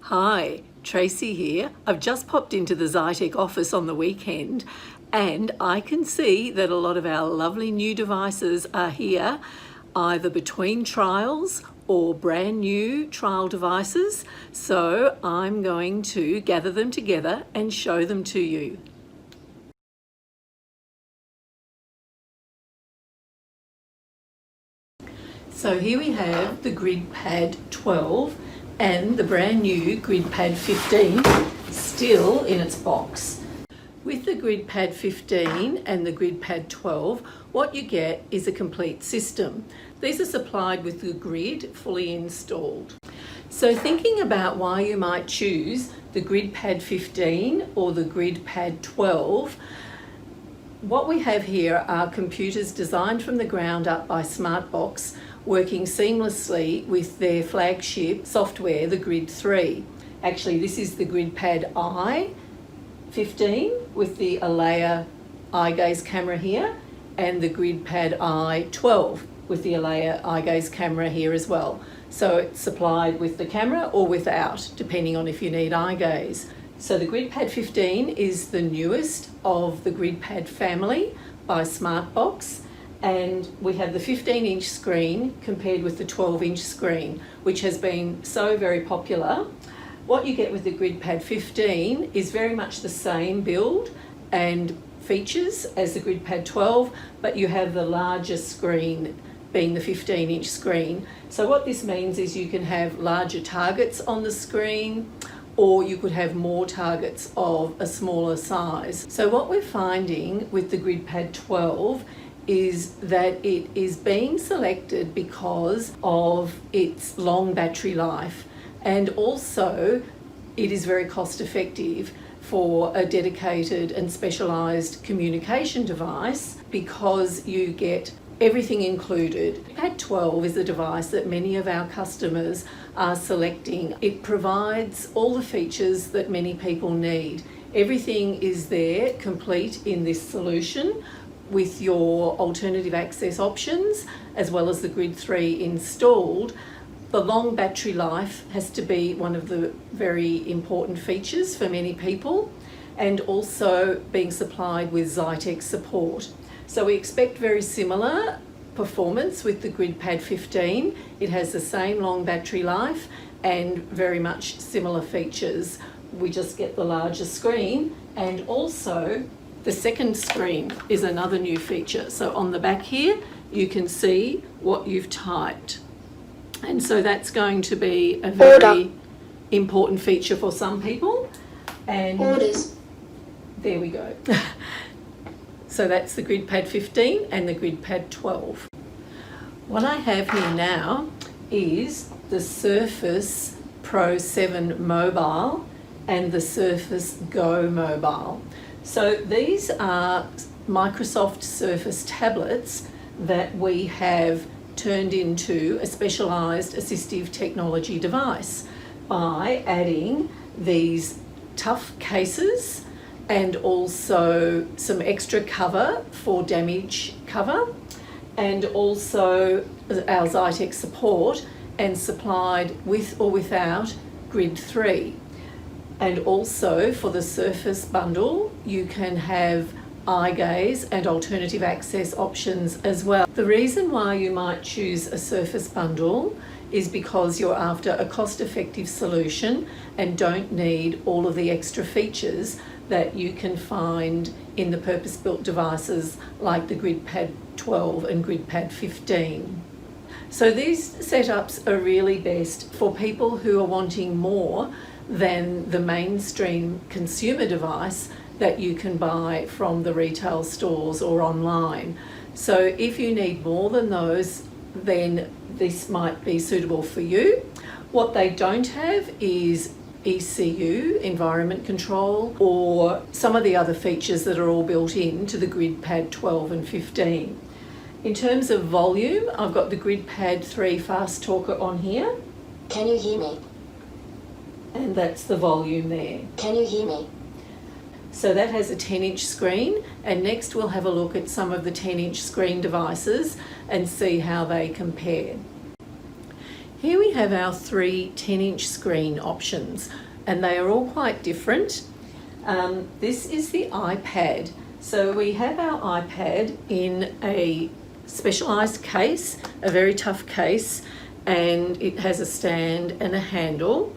Hi, Tracy here. I've just popped into the Zyteq office on the weekend and I can see that a lot of our lovely new devices are here, either between trials or brand new trial devices. So I'm going to gather them together and show them to you. So here we have the GridPad 12 and the brand new GridPad 15 still in its box. With the GridPad 15 and the GridPad 12, what you get is a complete system. These are supplied with the grid fully installed. So thinking about why you might choose the GridPad 15 or the GridPad 12, what we have here are computers designed from the ground up by Smartbox, working seamlessly with their flagship software, the Grid 3. Actually, this is the GridPad i15 with the Alea eye gaze camera here, and the GridPad i12 with the Alea eye gaze camera here as well. So it's supplied with the camera or without, depending on if you need eye gaze. So the GridPad 15 is the newest of the GridPad family by Smartbox, and we have the 15-inch screen compared with the 12-inch screen, which has been so very popular. What you get with the GridPad 15 is very much the same build and features as the GridPad 12, but you have the larger screen being the 15-inch screen. So what this means is you can have larger targets on the screen, or you could have more targets of a smaller size. So what we're finding with the GridPad 12 is that it is being selected because of its long battery life, and also it is very cost effective for a dedicated and specialised communication device because you get everything included. GridPad 12 is a device that many of our customers are selecting. It provides all the features that many people need. Everything is there complete in this solution, with your alternative access options as well as the Grid 3 installed. The long battery life has to be one of the very important features for many people, and also being supplied with Zyteq support. So we expect very similar performance with the GridPad 15. It has the same long battery life and very much similar features. We just get the larger screen, and also the second screen is another new feature. So on the back here, you can see what you've typed. And so that's going to be a very important feature for some people. And orders. There we go. So that's the GridPad 15 and the GridPad 12. What I have here now is the Surface Pro 7 Mobile and the Surface Go Mobile. So these are Microsoft Surface tablets that we have turned into a specialised assistive technology device by adding these tough cases and also some extra cover for damage cover, and also our Zyteq support, and supplied with or without Grid 3. And also for the Surface bundle, you can have eye gaze and alternative access options as well. The reason why you might choose a Surface bundle is because you're after a cost-effective solution and don't need all of the extra features that you can find in the purpose-built devices like the GridPad 12 and GridPad 15. So these setups are really best for people who are wanting more than the mainstream consumer device that you can buy from the retail stores or online. So if you need more than those, then this might be suitable for you. What they don't have is ECU, environment control, or some of the other features that are all built into the GridPad 12 and 15. In terms of volume, I've got the GridPad 3 Fast Talker on here. Can you hear me? And that's the volume there. Can you hear me? So that has a 10-inch screen, and next we'll have a look at some of the 10-inch screen devices and see how they compare. Here we have our three 10-inch screen options, and they are all quite different. This is the iPad. So we have our iPad in a specialised case, a very tough case, and it has a stand and a handle.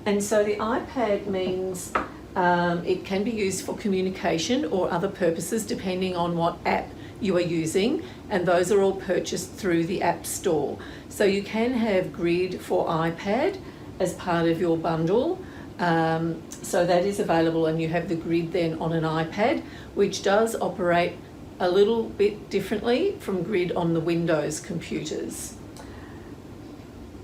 And so the iPad means it can be used for communication or other purposes depending on what app you are using, and those are all purchased through the App Store. So you can have Grid for iPad as part of your bundle. So that is available, and you have the Grid then on an iPad, which does operate a little bit differently from Grid on the Windows computers.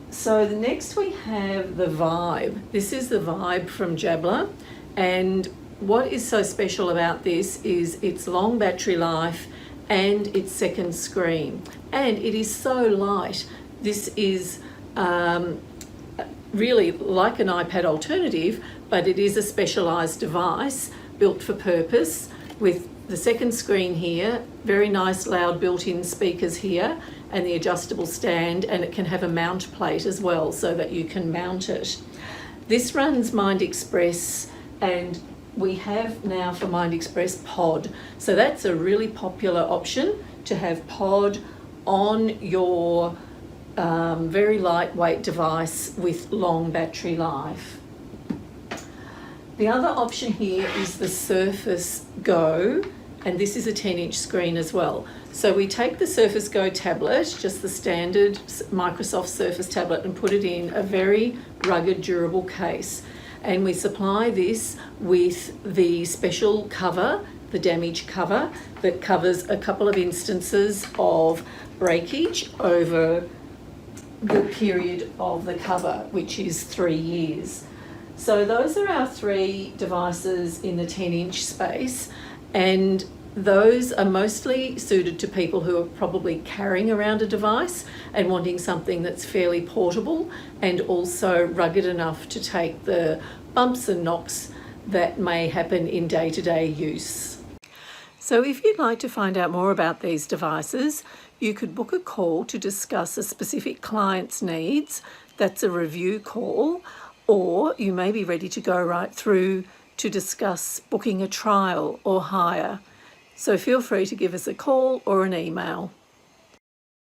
So the next we have the Vibe. This is the Vibe from Jabla, and what is so special about this is its long battery life and its second screen, and it is so light. This is really like an iPad alternative, but it is a specialised device built for purpose with the second screen here, very nice loud built-in speakers here, and the adjustable stand, and it can have a mount plate as well so that you can mount it. This runs Mind Express, and we have now for Mind Express Pod. So that's a really popular option, to have Pod on your very lightweight device with long battery life. The other option here is the Surface Go, and this is a 10-inch screen as well. So we take the Surface Go tablet, just the standard Microsoft Surface tablet, and put it in a very rugged, durable case. And we supply this with the special cover, the damage cover, that covers a couple of instances of breakage over the period of the cover, which is 3 years. So those are our three devices in the 10-inch space, and those are mostly suited to people who are probably carrying around a device and wanting something that's fairly portable and also rugged enough to take the bumps and knocks that may happen in day-to-day use. So if you'd like to find out more about these devices, you could book a call to discuss a specific client's needs. That's a review call, or you may be ready to go right through to discuss booking a trial or hire. So feel free to give us a call or an email.